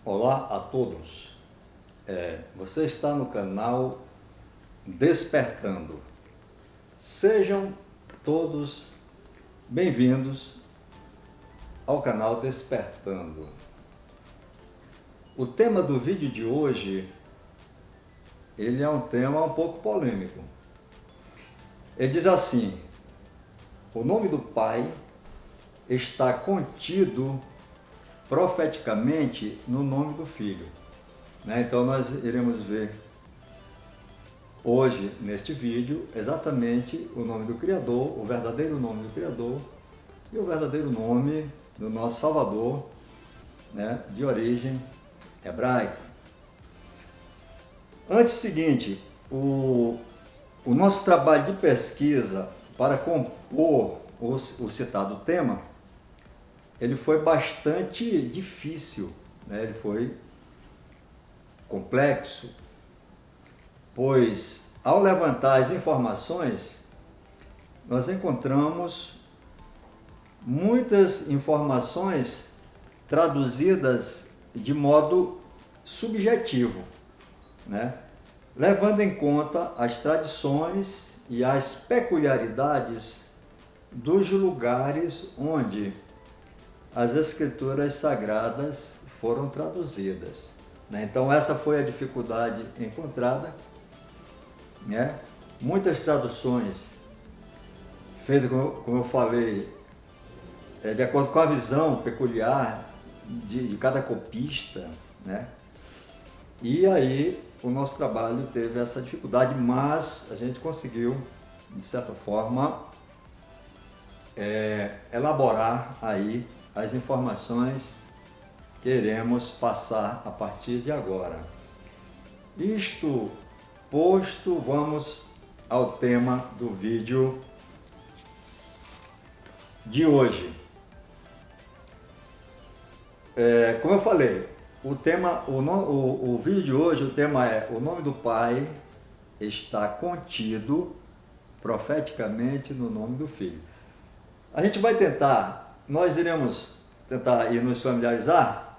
Olá a todos, você está no canal Despertando. Sejam todos bem-vindos ao canal Despertando. O tema do vídeo de hoje, ele é um tema um pouco polêmico. Ele diz assim: o nome do Pai está contido profeticamente no nome do Filho. Então nós iremos ver hoje neste vídeo exatamente o nome do Criador, o verdadeiro nome do Criador e o verdadeiro nome do nosso Salvador, de origem hebraica. Antes, o seguinte, o nosso trabalho de pesquisa para compor o citado tema, ele foi bastante difícil, ele foi complexo, pois ao levantar as informações, nós encontramos muitas informações traduzidas de modo subjetivo, levando em conta as tradições e as peculiaridades dos lugares onde as escrituras sagradas foram traduzidas. Então essa foi a dificuldade encontrada. Muitas traduções feitas, como eu falei, de acordo com a visão peculiar de cada copista, E aí o nosso trabalho teve essa dificuldade, mas a gente conseguiu, de certa forma, elaborar aí as informações que iremos passar a partir de agora. Isto posto, vamos ao tema do vídeo de hoje. Como eu falei, o vídeo de hoje, o tema é: o nome do Pai está contido profeticamente no nome do Filho. Nós iremos tentar ir nos familiarizar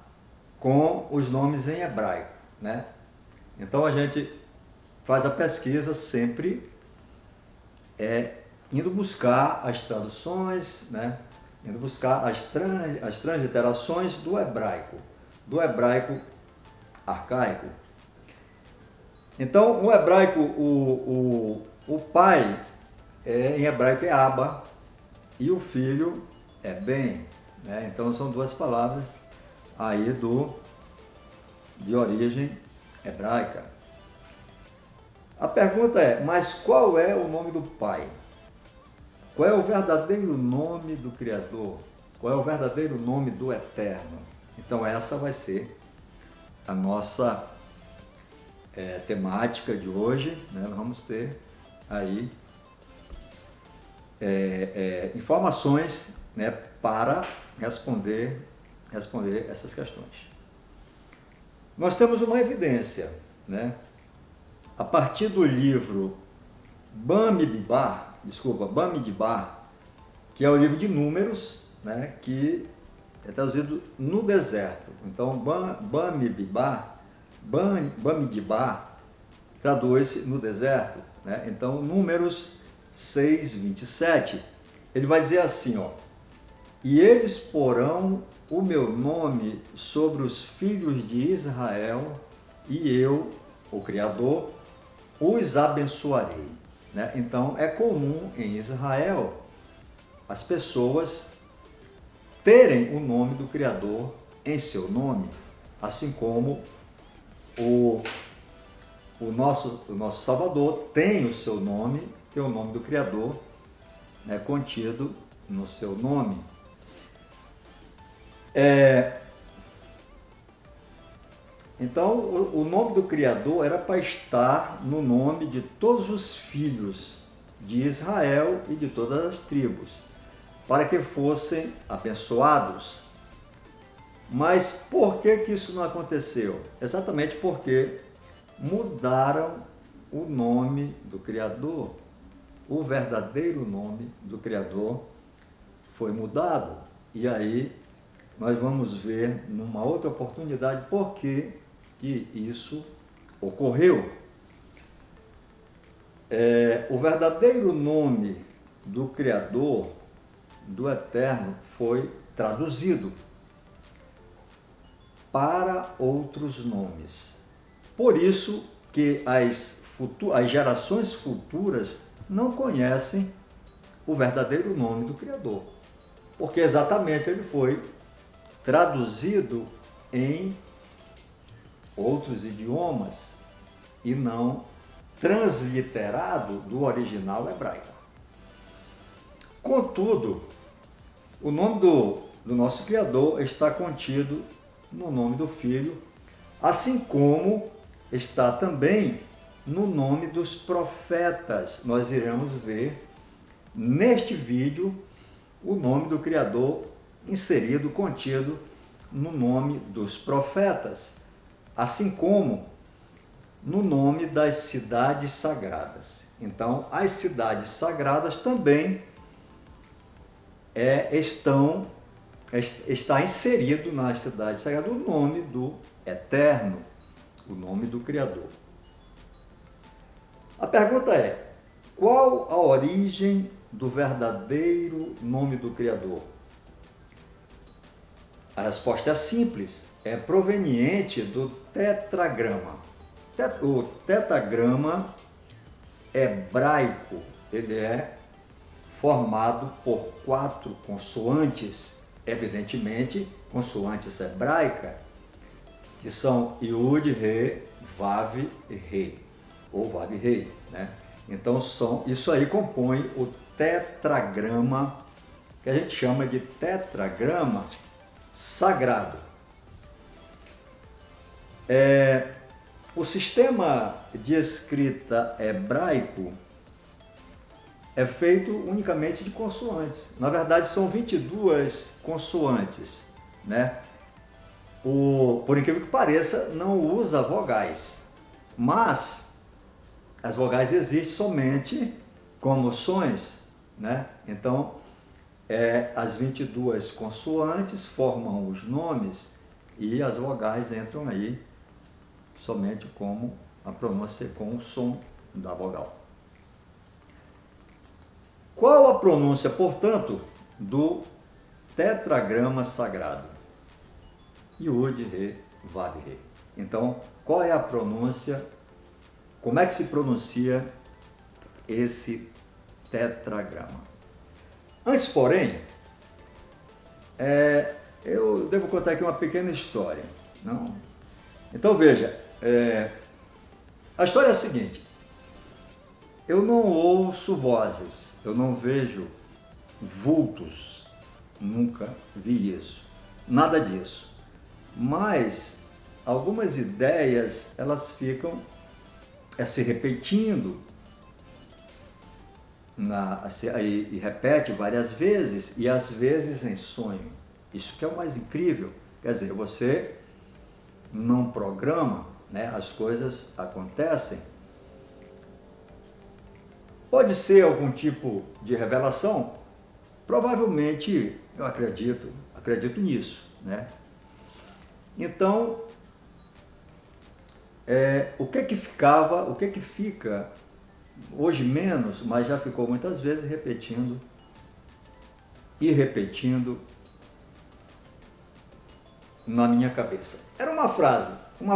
com os nomes em hebraico, Então a gente faz a pesquisa sempre indo buscar as traduções, indo buscar as transliterações do hebraico arcaico. Então o hebraico, o pai em hebraico é Abba e o filho é Ben, Então são duas palavras aí de origem hebraica. A pergunta é: mas qual é o nome do Pai? Qual é o verdadeiro nome do Criador? Qual é o verdadeiro nome do Eterno? Então essa vai ser a nossa temática de hoje, Nós vamos ter aí informações, para responder essas questões. Nós temos uma evidência, a partir do livro Bamidbar, que é o livro de Números, que é traduzido no deserto. Então Bamidbar traduz-se no deserto, Então Números 6:27, ele vai dizer assim, e eles porão o meu nome sobre os filhos de Israel, e eu, o Criador, os abençoarei. Então é comum em Israel as pessoas terem o nome do Criador em seu nome, assim como o nosso Salvador tem o seu nome, tem o nome do Criador contido no seu nome. Então, o nome do Criador era para estar no nome de todos os filhos de Israel e de todas as tribos, para que fossem abençoados. Mas por que isso não aconteceu? Exatamente porque mudaram o nome do Criador, o verdadeiro nome do Criador foi mudado. E aí nós vamos ver numa outra oportunidade por que isso ocorreu. O verdadeiro nome do Criador, do Eterno, foi traduzido para outros nomes. Por isso que as gerações futuras não conhecem o verdadeiro nome do Criador, porque exatamente ele foi traduzido em outros idiomas e não transliterado do original hebraico. Contudo, o nome do nosso Criador está contido no nome do Filho, assim como está também no nome dos profetas. Nós iremos ver neste vídeo o nome do Criador inserido, contido no nome dos profetas, assim como no nome das cidades sagradas. Então, as cidades sagradas também está inserido nas cidades sagradas o nome do Eterno, o nome do Criador. A pergunta é: qual a origem do verdadeiro nome do Criador? A resposta é simples, é proveniente do tetragrama. O tetragrama hebraico, ele é formado por 4 consoantes, evidentemente, consoantes hebraicas, que são Yud, Re, Vav e Re, ou Vav e Re, né? Então, isso aí compõe o tetragrama, que a gente chama de tetragrama sagrado. O sistema de escrita hebraico é feito unicamente de consoantes. Na verdade, são 22 consoantes, né? Por incrível que pareça, não usa vogais, mas as vogais existem somente como sons, né? Então, as 22 consoantes formam os nomes e as vogais entram aí somente como a pronúncia com o som da vogal. Qual a pronúncia, portanto, do tetragrama sagrado? Yud, Re, Vav, Re. Então, qual é a pronúncia? Como é que se pronuncia esse tetragrama? Antes, porém, eu devo contar aqui uma pequena história. Não? Então, veja, a história é a seguinte: eu não ouço vozes, eu não vejo vultos, nunca vi isso, nada disso. Mas algumas ideias, elas ficam se repetindo e repete várias vezes, e às vezes em sonho. Isso que é o mais incrível. Quer dizer, você não programa, né? As coisas acontecem. Pode ser algum tipo de revelação? Provavelmente, eu acredito nisso, né? Então, o que fica, hoje menos, mas já ficou muitas vezes repetindo e repetindo na minha cabeça. Era uma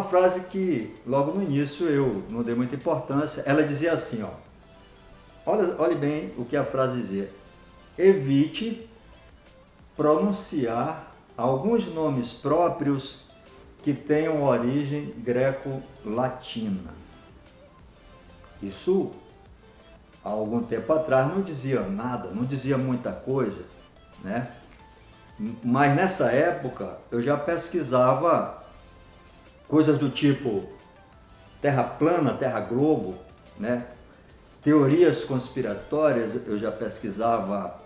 frase que logo no início eu não dei muita importância. Ela dizia assim, olhe bem o que a frase dizia: evite pronunciar alguns nomes próprios que tenham origem greco-latina. Isso, há algum tempo atrás, não dizia nada, não dizia muita coisa, né? Mas nessa época eu já pesquisava coisas do tipo terra plana, terra globo, né? Teorias conspiratórias, eu já pesquisava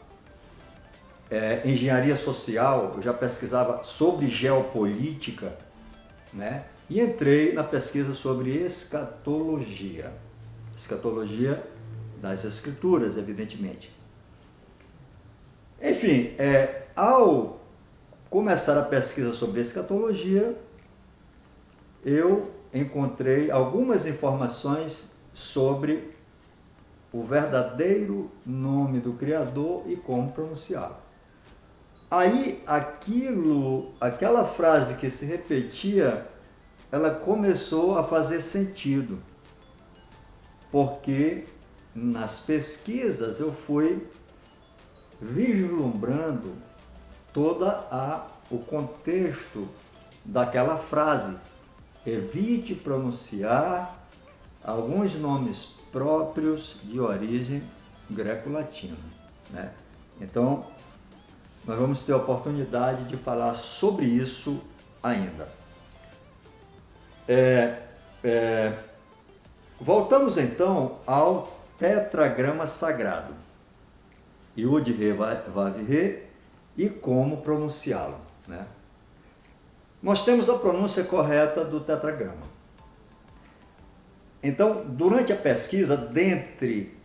engenharia social, eu já pesquisava sobre geopolítica, né? E entrei na pesquisa sobre escatologia. Escatologia das Escrituras, evidentemente. Enfim, ao começar a pesquisa sobre escatologia, eu encontrei algumas informações sobre o verdadeiro nome do Criador e como pronunciá-lo. Aí, aquela frase que se repetia, ela começou a fazer sentido, porque nas pesquisas eu fui vislumbrando o contexto daquela frase. Evite pronunciar alguns nomes próprios de origem greco-latina, né? Então, nós vamos ter a oportunidade de falar sobre isso ainda. Voltamos então ao tetragrama sagrado, Yud He Vav He, e como pronunciá-lo, né? Nós temos a pronúncia correta do tetragrama. Então, durante a pesquisa, dentre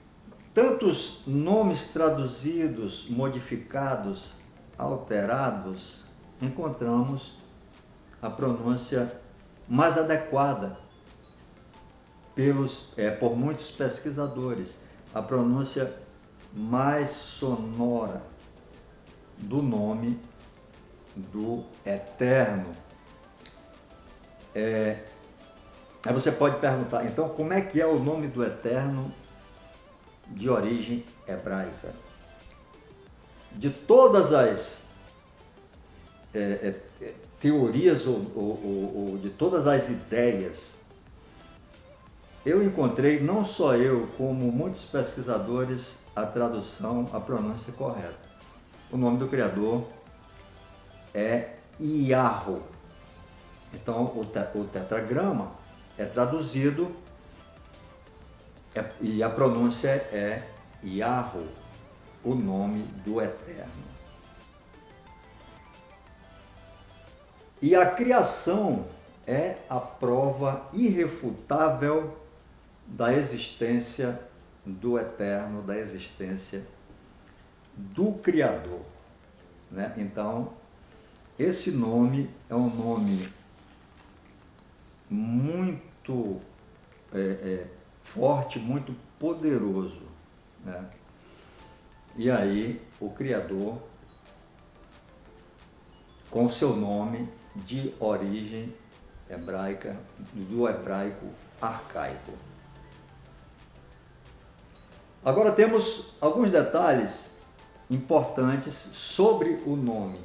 tantos nomes traduzidos, modificados, alterados, encontramos a pronúncia mais adequada por muitos pesquisadores, a pronúncia mais sonora do nome do Eterno. Aí você pode perguntar, então, como é que é o nome do Eterno de origem hebraica? De todas as teorias ou de todas as ideias, eu encontrei, não só eu, como muitos pesquisadores, a pronúncia correta. O nome do Criador é Yahweh. Então, o tetragrama é traduzido e a pronúncia é Yahweh, o nome do Eterno. E a criação é a prova irrefutável da existência do Eterno, da existência do Criador, né? Então, esse nome é um nome muito forte, muito poderoso, né? E aí, o Criador, com o seu nome de origem hebraica, do hebraico arcaico. Agora temos alguns detalhes importantes sobre o nome,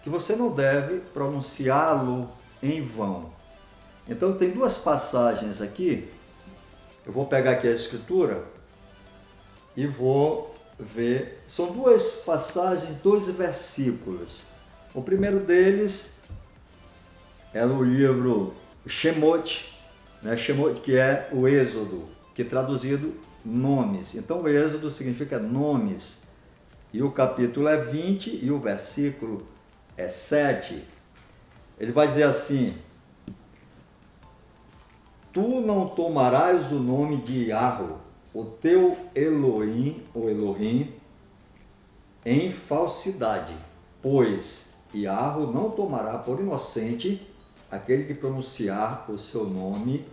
que você não deve pronunciá-lo em vão. Então tem duas passagens aqui, eu vou pegar aqui a escritura e vou ver, são duas passagens, dois versículos. O primeiro deles é no livro Shemot, né? Shemot, que é o Êxodo, que traduzido nomes. Então o Êxodo significa nomes. E o capítulo é 20 e o versículo é 7. Ele vai dizer assim: Tu não tomarás o nome de Yahweh, o teu Elohim, ou Elohim, em falsidade, pois Yahweh não tomará por inocente aquele que pronunciar o seu nome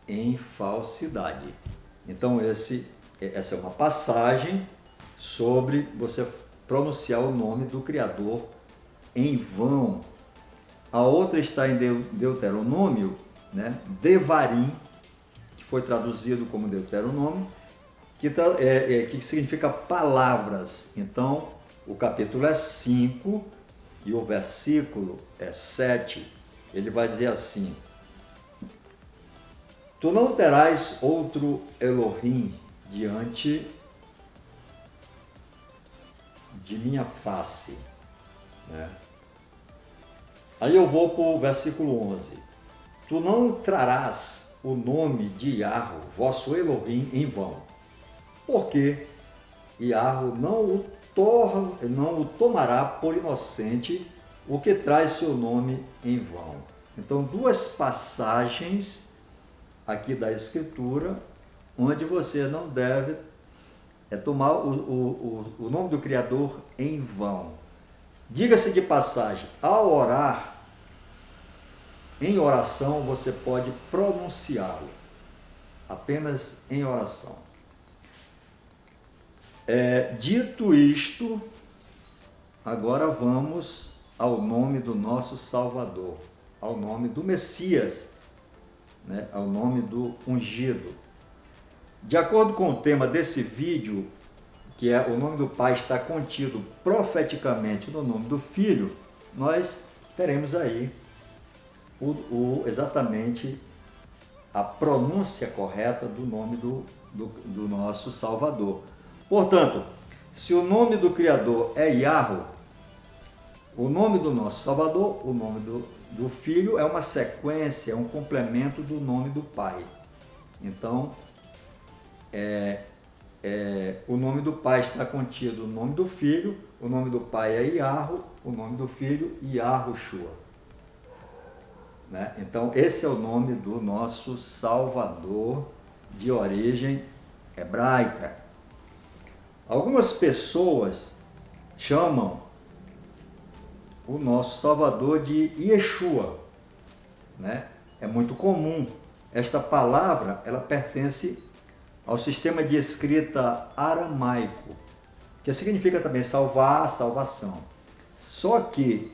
em falsidade. Então essa é uma passagem sobre você pronunciar o nome do Criador em vão. A outra está em Deuteronômio, né? Devarim, que foi traduzido como Deuteronômio, que significa palavras. Então, o capítulo é 5 e o versículo é 7. Ele vai dizer assim: Tu não terás outro Elohim diante de minha face, né? Aí eu vou para o versículo 11. Tu não trarás o nome de Yahweh, vosso Elohim, em vão, porque Yahweh não o tomará por inocente o que traz seu nome em vão. Então, duas passagens aqui da Escritura onde você não deve tomar o nome do Criador em vão. Diga-se de passagem, ao orar, em oração você pode pronunciá-lo, apenas em oração. Dito isto, agora vamos ao nome do nosso Salvador, ao nome do Messias, né? Ao nome do ungido. De acordo com o tema desse vídeo, que é o nome do Pai está contido profeticamente no nome do Filho, nós teremos aí exatamente a pronúncia correta do nome do nosso Salvador. Portanto, se o nome do Criador é Yahweh, o nome do nosso Salvador, o nome do Filho é uma sequência, é um complemento do nome do Pai. Então, o nome do Pai está contido no nome do Filho, o nome do Pai é Yahweh, o nome do Filho, Yahushua. Né? Então, esse é o nome do nosso Salvador de origem hebraica. Algumas pessoas chamam o nosso Salvador de Yeshua, né? É muito comum. Esta palavra, ela pertence ao sistema de escrita aramaico, que significa também salvar, salvação. Só que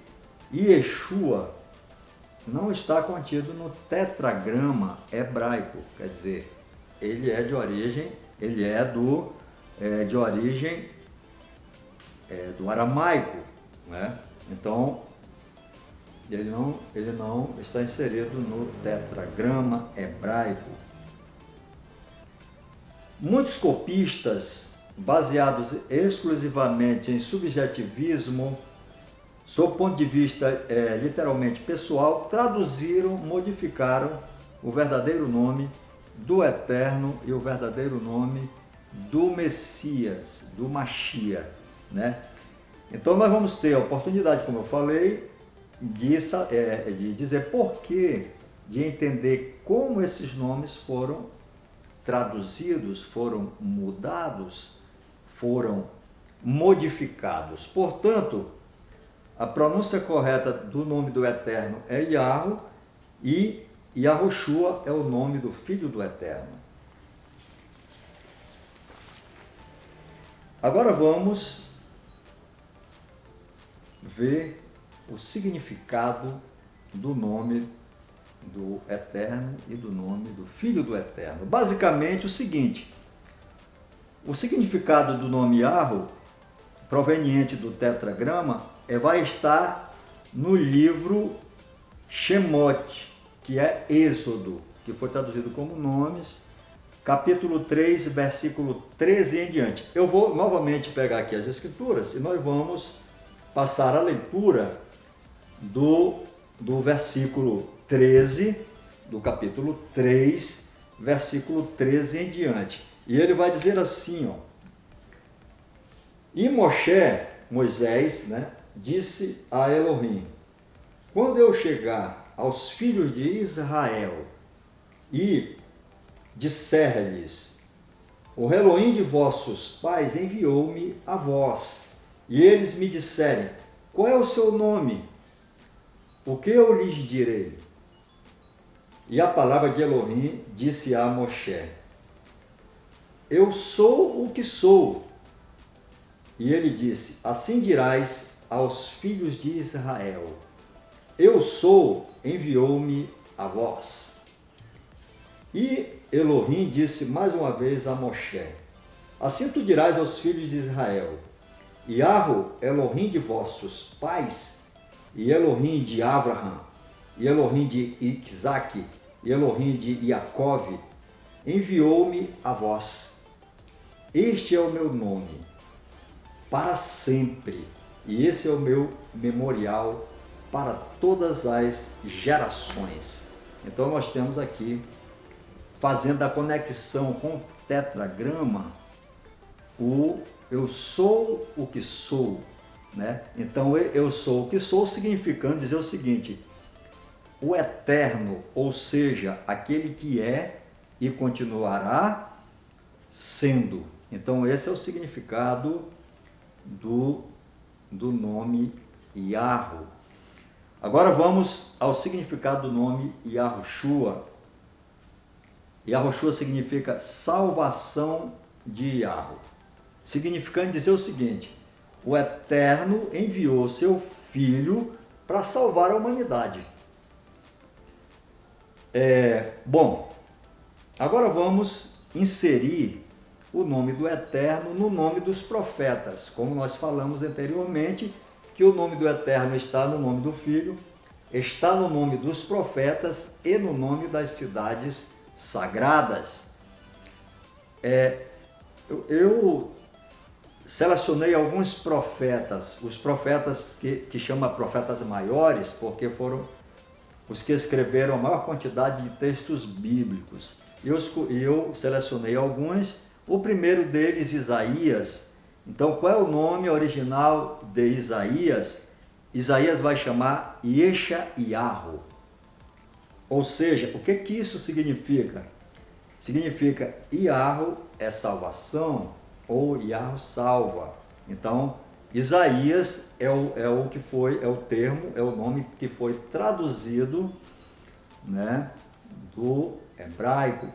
Yeshua não está contido no tetragrama hebraico, quer dizer, ele é de origem do aramaico, né? Então, ele não está inserido no tetragrama hebraico. Muitos copistas, baseados exclusivamente em subjetivismo, sob o ponto de vista literalmente pessoal, traduziram, modificaram o verdadeiro nome do Eterno e o verdadeiro nome do Messias, do Mashiach, né? Então nós vamos ter a oportunidade, como eu falei, de dizer porquê, de entender como esses nomes foram traduzidos, foram mudados, foram modificados. Portanto, a pronúncia correta do nome do Eterno é Yahweh e Yahushua é o nome do Filho do Eterno. Agora vamos ver o significado do nome do Eterno e do nome do Filho do Eterno. Basicamente o seguinte: o significado do nome Yahweh, proveniente do tetragrama, vai estar no livro Shemot, que é Êxodo, que foi traduzido como Nomes, capítulo 3, versículo 13 em diante. Eu vou novamente pegar aqui as escrituras e nós vamos passar a leitura do versículo 13, do capítulo 3, versículo 13 em diante. E ele vai dizer assim, ó: E Moisés, né, disse a Elohim: quando eu chegar aos filhos de Israel e disser-lhes: o Elohim de vossos pais enviou-me a vós, e eles me disserem: qual é o seu nome? O que eu lhes direi? E a palavra de Elohim disse a Moshe: eu sou o que sou. E ele disse: assim dirás aos filhos de Israel: eu sou, enviou-me a vós. E Elohim disse mais uma vez a Moshe: assim tu dirás aos filhos de Israel: Yahweh, Elohim de vossos pais, e Elohim de Abraham, e Elohim de Isaac, e Elohim de Jacove, enviou-me a vós. Este é o meu nome, para sempre, e esse é o meu memorial para todas as gerações. Então nós temos aqui, fazendo a conexão com o tetragrama, o eu sou o que sou, né? Então eu sou o que sou, significando dizer o seguinte: o eterno, ou seja, aquele que é e continuará, sendo. Então esse é o significado do nome Yahweh. Agora vamos ao significado do nome Yahushua. Yahushua significa salvação de Yahweh, significando dizer o seguinte: o Eterno enviou seu Filho para salvar a humanidade. Bom, agora vamos inserir o nome do Eterno no nome dos profetas, como nós falamos anteriormente, que o nome do Eterno está no nome do Filho, está no nome dos profetas e no nome das cidades sagradas. Eu selecionei alguns profetas, os profetas que chama profetas maiores, porque foram os que escreveram a maior quantidade de textos bíblicos. Eu selecionei alguns. O primeiro deles, Isaías. Então, qual é o nome original de Isaías? Isaías vai chamar Yeshayahu. Ou seja, o que isso significa? Significa Yahweh é salvação, ou Yahweh salva. Então, Isaías é o termo, é o nome que foi traduzido, né, do hebraico.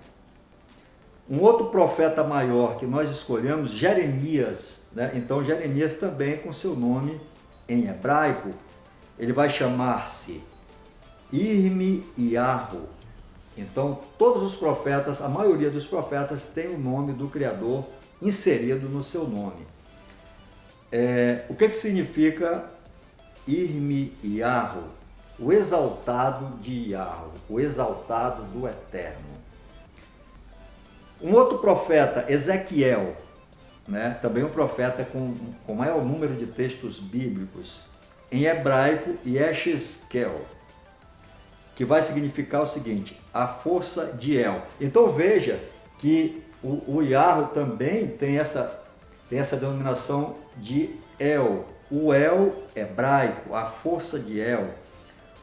Um outro profeta maior que nós escolhemos, Jeremias, né? Então Jeremias também com seu nome em hebraico, ele vai chamar-se Irmiyahu. Então todos os profetas, a maioria dos profetas tem o nome do Criador inserido no seu nome. O que significa Irmiyahu? O exaltado de Yahweh, o exaltado do Eterno. Um outro profeta, Ezequiel, né? Também um profeta com maior número de textos bíblicos, em hebraico, Yeshezkel, que vai significar o seguinte: a força de El. Então veja que o Yahweh também tem essa denominação de El. O El hebraico, a força de El.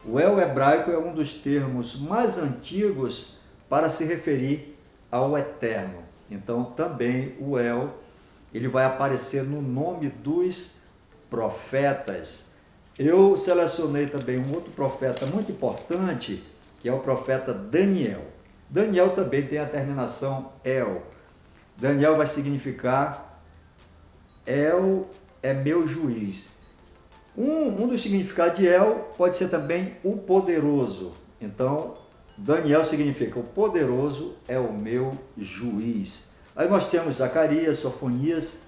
O El hebraico é um dos termos mais antigos para se referir ao Eterno. Então também o El, ele vai aparecer no nome dos profetas. Eu selecionei também um outro profeta muito importante, que é o profeta Daniel. Daniel também tem a terminação El. Daniel vai significar El é meu juiz. Um dos significados de El pode ser também o poderoso. Então Daniel significa o poderoso é o meu juiz. Aí nós temos Zacarias, Sofonias,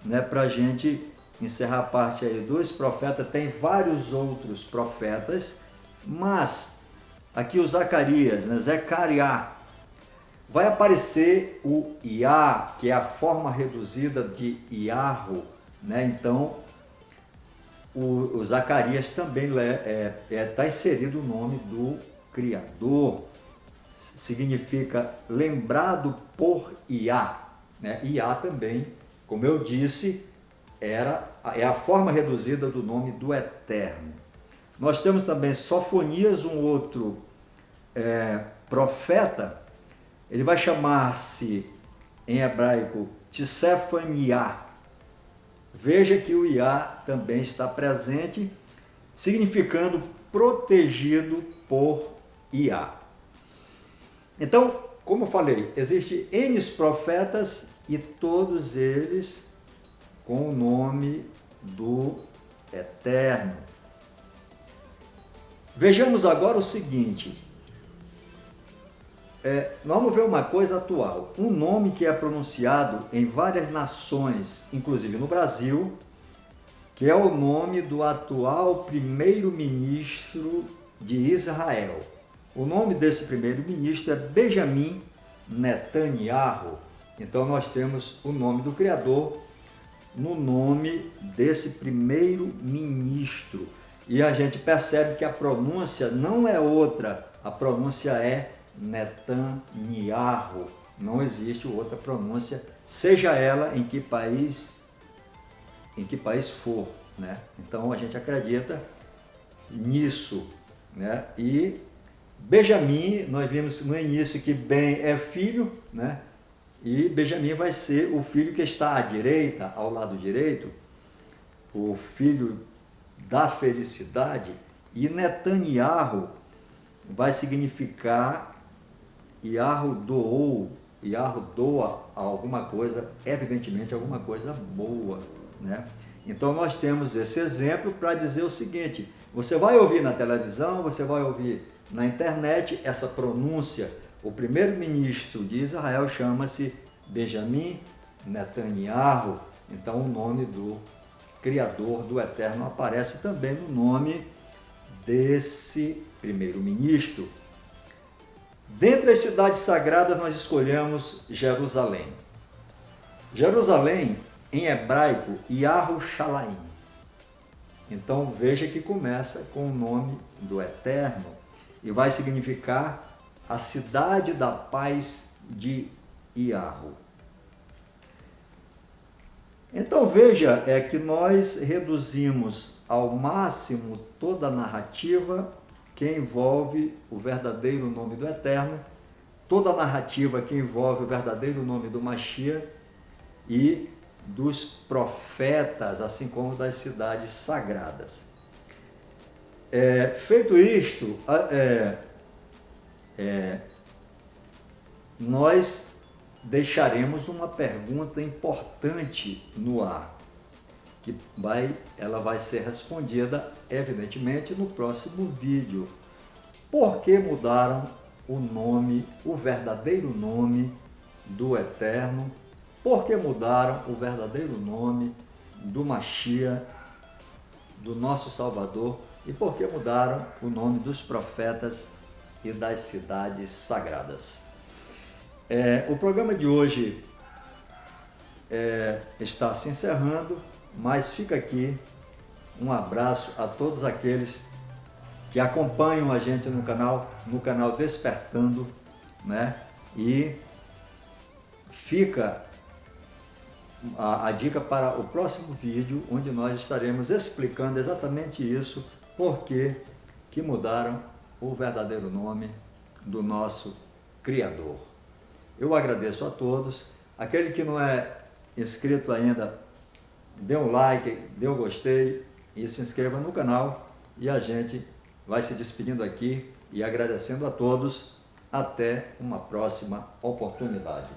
né, para a gente encerrar a parte aí dos profetas. Tem vários outros profetas, mas aqui o Zacarias, né, Zecariah, vai aparecer o Iá, que é a forma reduzida de Iarro, né? Então o Zacarias também está inserido o nome do Criador, significa lembrado por Iá, né? Iá também, como eu disse, é a forma reduzida do nome do Eterno. Nós temos também Sofonias, um outro profeta. Ele vai chamar-se em hebraico Tsefaniah. Veja que o Iá também está presente, significando protegido por Iá. Então, como eu falei, existem N profetas e todos eles com o nome do Eterno. Vejamos agora o seguinte, nós vamos ver uma coisa atual, um nome que é pronunciado em várias nações, inclusive no Brasil, que é o nome do atual primeiro-ministro de Israel. O nome desse primeiro-ministro é Benjamin Netanyahu. Então nós temos o nome do Criador no nome desse primeiro-ministro. E a gente percebe que a pronúncia não é outra, a pronúncia é Netanyahu. Não existe outra pronúncia, seja ela em que país for, né? Então a gente acredita nisso, né? E Benjamim, nós vimos no início que Ben é filho, né? E Benjamim vai ser o filho que está à direita, ao lado direito, o filho da felicidade. E Netanyahu vai significar Yahu doou, Yahu doa alguma coisa, evidentemente alguma coisa boa, né? Então nós temos esse exemplo para dizer o seguinte: você vai ouvir na televisão, você vai ouvir na internet essa pronúncia. O primeiro-ministro de Israel chama-se Benjamim Netanyahu. Então o nome do Criador, do Eterno, aparece também no nome desse primeiro-ministro. Dentre as cidades sagradas, nós escolhemos Jerusalém. Jerusalém, em hebraico, Yahushalaim. Então veja que começa com o nome do Eterno e vai significar a cidade da paz de Yahu. Então veja que nós reduzimos ao máximo toda a narrativa que envolve o verdadeiro nome do Eterno, toda a narrativa que envolve o verdadeiro nome do Mashiach e dos profetas, assim como das cidades sagradas. Feito isto, nós deixaremos uma pergunta importante no ar, que ela vai ser respondida, evidentemente, no próximo vídeo. Por que mudaram o nome, o verdadeiro nome do Eterno? Por que mudaram o verdadeiro nome do Mashiach, do nosso Salvador? E por que mudaram o nome dos profetas e das cidades sagradas? O programa de hoje está se encerrando, mas fica aqui um abraço a todos aqueles que acompanham a gente no canal Despertando, né? E fica a dica para o próximo vídeo, onde nós estaremos explicando exatamente isso, por que mudaram o verdadeiro nome do nosso Criador. Eu agradeço a todos. Aquele que não é inscrito ainda, dê um like, dê um gostei e se inscreva no canal. E a gente vai se despedindo aqui e agradecendo a todos. Até uma próxima oportunidade.